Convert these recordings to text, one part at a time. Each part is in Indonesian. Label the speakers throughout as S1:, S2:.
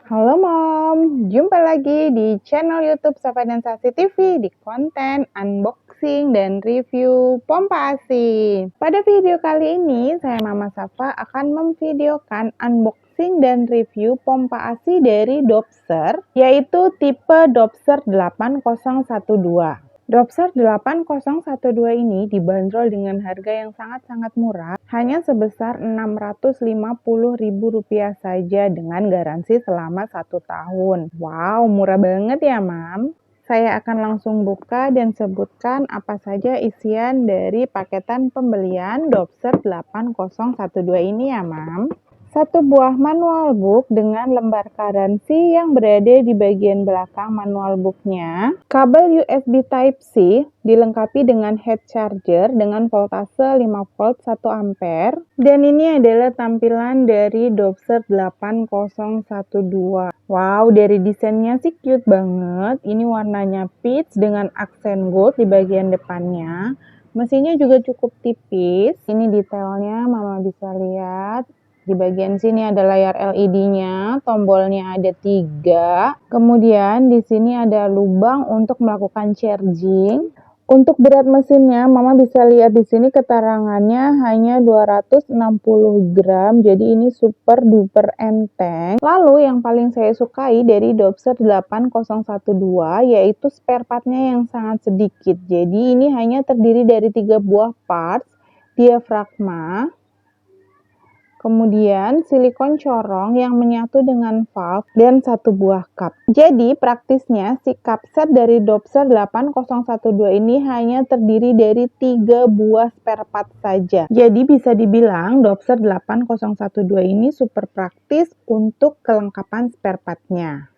S1: Halo Mom, jumpa lagi di channel YouTube Safa dan Sasi TV di konten unboxing dan review pompa ASI. Pada video kali ini, saya Mama Safa akan memvideokan unboxing dan review pompa ASI dari Dobser, yaitu tipe Dobser 8012. Dobser 8012 ini dibanderol dengan harga yang sangat-sangat murah, hanya sebesar Rp650.000 saja dengan garansi selama 1 tahun. Wow, murah banget ya, Mam. Saya akan langsung buka dan sebutkan apa saja isian dari paketan pembelian Dobser 8012 ini ya, Mam. Satu buah manual book dengan lembar garansi yang berada di bagian belakang manual booknya. Kabel USB Type-C dilengkapi dengan head charger dengan voltase 5 volt 1 ampere. Dan ini adalah tampilan dari Dobser 8012. Wow, dari desainnya sih cute banget. Ini warnanya peach dengan aksen gold di bagian depannya. Mesinnya juga cukup tipis. Ini detailnya Mama bisa lihat. Di bagian sini ada layar LED-nya, tombolnya ada 3. Kemudian di sini ada lubang untuk melakukan charging. Untuk berat mesinnya, Mama bisa lihat di sini keterangannya hanya 260 gram, jadi ini super duper enteng. Lalu yang paling saya sukai dari Dobser 8012 yaitu spare partnya yang sangat sedikit. Jadi ini hanya terdiri dari 3 buah parts, diafragma, kemudian silikon corong yang menyatu dengan valve, dan 1 buah cup. Jadi praktisnya si cup set dari Dobser 8012 ini hanya terdiri dari 3 buah spare part saja. Jadi bisa dibilang Dobser 8012 ini super praktis untuk kelengkapan spare partnya.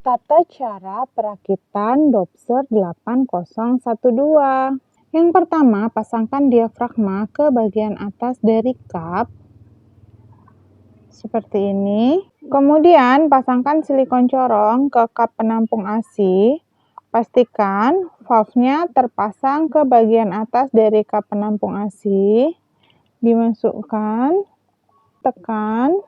S1: Tata cara perakitan Dobser 8012. Yang pertama, pasangkan diafragma ke bagian atas dari cup seperti ini. Kemudian pasangkan silikon corong ke cup penampung ASI. Pastikan valve-nya terpasang ke bagian atas dari cup penampung ASI. Dimasukkan, tekan.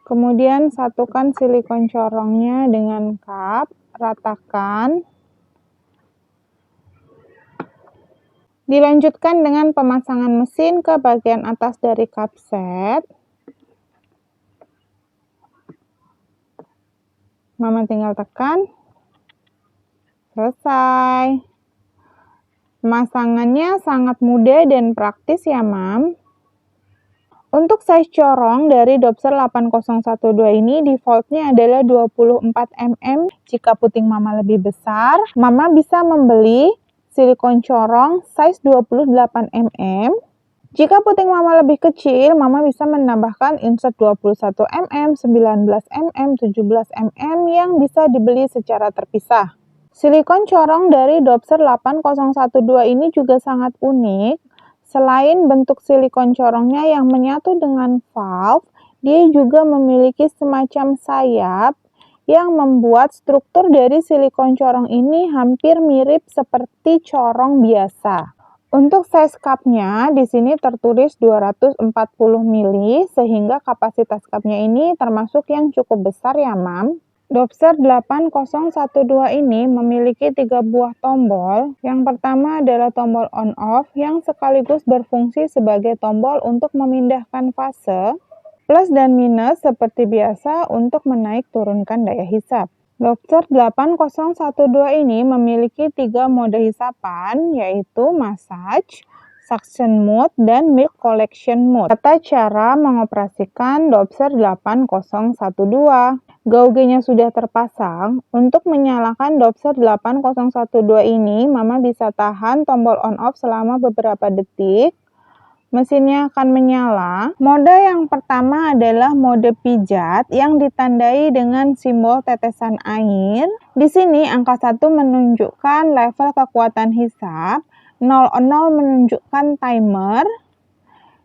S1: Kemudian satukan silikon corongnya dengan cup, ratakan. Dilanjutkan dengan pemasangan mesin ke bagian atas dari cup set. Mama tinggal tekan. Selesai. Pemasangannya sangat mudah dan praktis ya, Mam. Untuk size corong dari Dobser 8012 ini defaultnya adalah 24 mm. Jika puting Mama lebih besar, Mama bisa membeli silikon corong size 28 mm. Jika puting Mama lebih kecil, Mama bisa menambahkan insert 21 mm, 19 mm, 17 mm yang bisa dibeli secara terpisah. Silikon corong dari Dobser 8012 ini juga sangat unik. Selain bentuk silikon corongnya yang menyatu dengan valve, dia juga memiliki semacam sayap yang membuat struktur dari silikon corong ini hampir mirip seperti corong biasa. Untuk size cupnya, di sini tertulis 240 ml, sehingga kapasitas cupnya ini termasuk yang cukup besar ya, Mam. Dobser 8012 ini memiliki 3 buah tombol. Yang pertama adalah tombol on-off yang sekaligus berfungsi sebagai tombol untuk memindahkan fase, plus dan minus seperti biasa untuk menaik turunkan daya hisap. Dobser 8012 ini memiliki 3 mode hisapan, yaitu massage, suction mode, dan milk collection mode. Tata cara mengoperasikan Dobser 8012. Gauge-nya sudah terpasang. Untuk menyalakan Dobser 8012 ini, Mama bisa tahan tombol on-off selama beberapa detik. Mesinnya akan menyala. Mode yang pertama adalah mode pijat yang ditandai dengan simbol tetesan air. Di sini angka 1 menunjukkan level kekuatan hisap, 00 menunjukkan timer,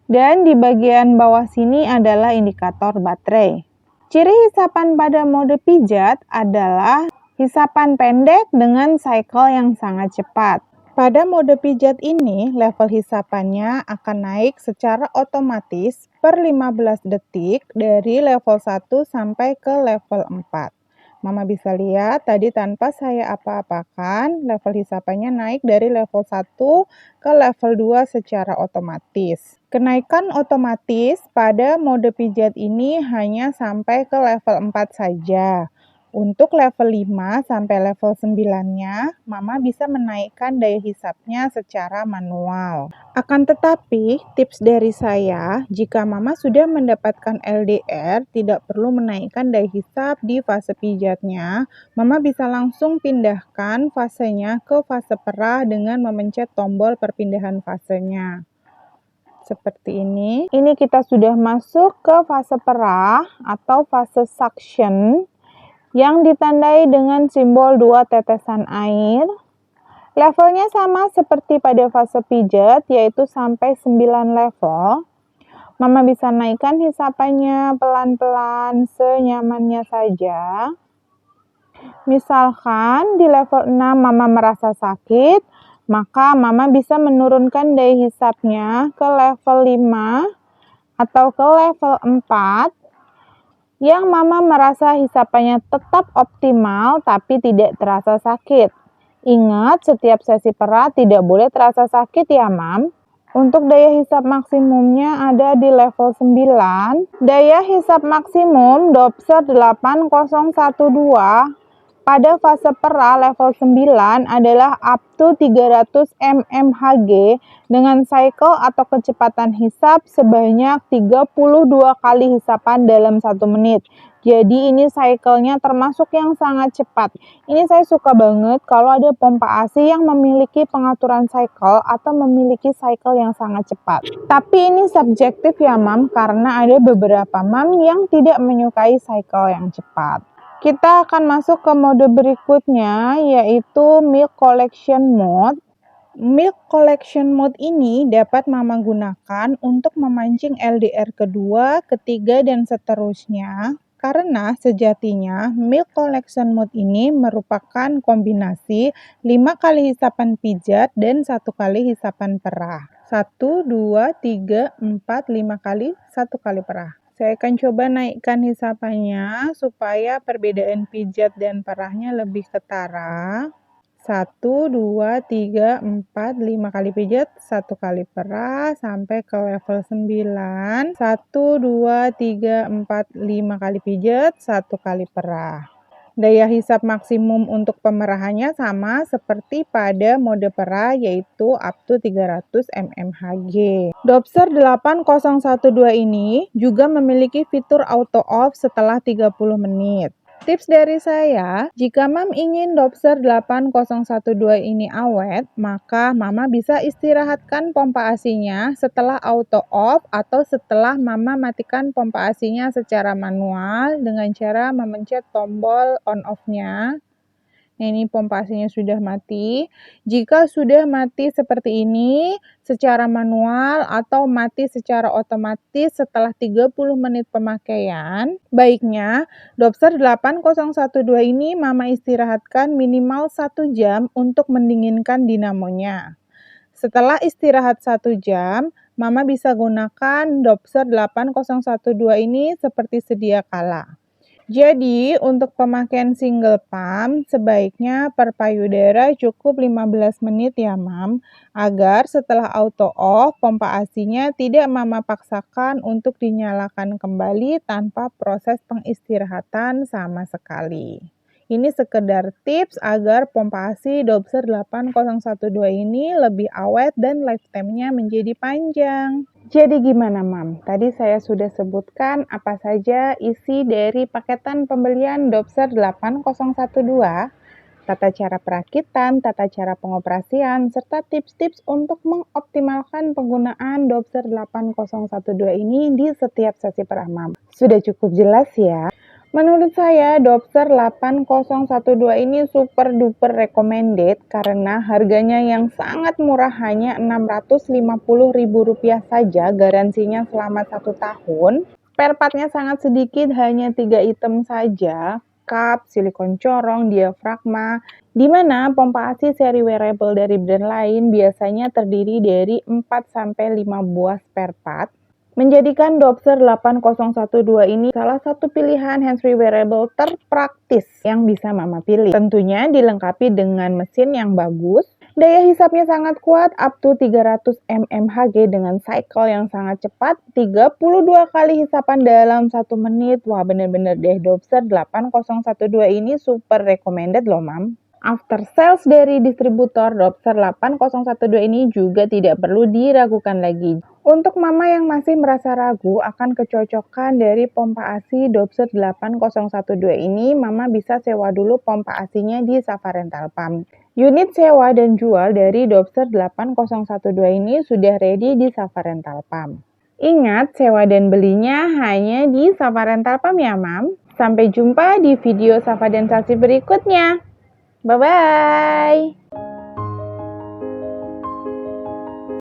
S1: Dan di bagian bawah sini adalah indikator baterai. Ciri hisapan pada mode pijat adalah hisapan pendek dengan cycle yang sangat cepat. Pada mode pijat ini, level hisapannya akan naik secara otomatis per 15 detik dari level 1 sampai ke level 4. Mama bisa lihat tadi tanpa saya apa-apakan, level hisapannya naik dari level 1 ke level 2 secara otomatis. Kenaikan otomatis pada mode pijat ini hanya sampai ke level 4 saja. Untuk level 5 sampai level 9-nya, Mama bisa menaikkan daya hisapnya secara manual. Akan tetapi, tips dari saya, jika Mama sudah mendapatkan LDR, tidak perlu menaikkan daya hisap di fase pijatnya. Mama bisa langsung pindahkan fasenya ke fase perah dengan memencet tombol perpindahan fasenya. Seperti ini. Ini kita sudah masuk ke fase perah atau fase suction yang ditandai dengan simbol 2 tetesan air. Levelnya sama seperti pada fase pijat, yaitu sampai 9 level. Mama bisa naikkan hisapannya pelan-pelan senyamannya saja. Misalkan di level 6 Mama merasa sakit, maka Mama bisa menurunkan daya hisapnya ke level 5 atau ke level 4 yang Mama merasa hisapannya tetap optimal tapi tidak terasa sakit. Ingat, setiap sesi perah tidak boleh terasa sakit ya, Mam. Untuk daya hisap maksimumnya ada di level 9. Daya hisap maksimum Dobser 8012 pada fase perah level 9 adalah up to 300 mmHg dengan cycle atau kecepatan hisap sebanyak 32 kali hisapan dalam 1 menit. Jadi ini cycle-nya termasuk yang sangat cepat. Ini saya suka banget kalau ada pompa AC yang memiliki pengaturan cycle atau memiliki cycle yang sangat cepat. Tapi ini subjektif ya, Mam, karena ada beberapa Mam yang tidak menyukai cycle yang cepat. Kita akan masuk ke mode berikutnya, yaitu Milk Collection Mode. Milk Collection Mode ini dapat Mama gunakan untuk memancing LDR kedua, ketiga, dan seterusnya. Karena sejatinya Milk Collection Mode ini merupakan kombinasi 5 kali hisapan pijat dan 1 kali hisapan perah. 1, 2, 3, 4, 5 kali, 1 kali perah. Saya akan coba naikkan hisapannya supaya perbedaan pijat dan perahnya lebih ketara. 1, 2, 3, 4, 5 kali pijat, 1 kali perah sampai ke level 9. 1, 2, 3, 4, 5 kali pijat, 1 kali perah. Daya hisap maksimum untuk pemerahannya sama seperti pada mode perah, yaitu up to 300 mmHg. Dobser 8012 ini juga memiliki fitur auto off setelah 30 menit. Tips dari saya, jika Mam ingin Dobser 8012 ini awet, maka Mama bisa istirahatkan pompa AC-nya setelah auto off atau setelah Mama matikan pompa AC-nya secara manual dengan cara memencet tombol on off-nya. Nah, ini pompa AC-nya sudah mati. Jika sudah mati seperti ini, secara manual atau mati secara otomatis setelah 30 menit pemakaian, baiknya Dobser 8012 ini Mama istirahatkan minimal 1 jam untuk mendinginkan dinamonya. Setelah istirahat 1 jam, Mama bisa gunakan Dobser 8012 ini seperti sedia kala. Jadi, untuk pemakaian single pump, sebaiknya per payudara cukup 15 menit ya, Mam, agar setelah auto off, pompa AC-nya tidak Mama paksakan untuk dinyalakan kembali tanpa proses pengistirahatan sama sekali. Ini sekedar tips agar pompa AC Dobser 8012 ini lebih awet dan lifetime-nya menjadi panjang. Jadi gimana, Mam? Tadi saya sudah sebutkan apa saja isi dari paketan pembelian Dobser 8012, tata cara perakitan, tata cara pengoperasian, serta tips-tips untuk mengoptimalkan penggunaan Dobser 8012 ini di setiap sesi perah, Mam. Sudah cukup jelas ya? Menurut saya, Dobser 8012 ini super duper recommended karena harganya yang sangat murah, hanya Rp650.000 saja, garansinya selama 1 tahun. Spare partnya sangat sedikit, hanya 3 item saja, kap, silikon corong, diafragma, di mana pompa ASI seri wearable dari brand lain biasanya terdiri dari 4-5 buah spare part, menjadikan Dobser 8012 ini salah satu pilihan hands-free wearable terpraktis yang bisa Mama pilih. Tentunya dilengkapi dengan mesin yang bagus, daya hisapnya sangat kuat, up to 300 mmHg dengan cycle yang sangat cepat, 32 kali hisapan dalam 1 menit. Wah, bener-bener deh, Dobser 8012 ini super recommended loh, Mam. After sales dari distributor Dobser 8012 ini juga tidak perlu diragukan lagi. Untuk mama yang masih merasa ragu akan kecocokan dari pompa ASI Dobser 8012 ini, mama bisa sewa dulu pompa ASInya di Safa Rental Pump. Unit sewa dan jual dari Dobser 8012 ini sudah ready di Safa Rental Pump. Ingat, sewa dan belinya hanya di Safa Rental Pump ya, Mam. Sampai jumpa di video Safa Densasi berikutnya. Bye-bye!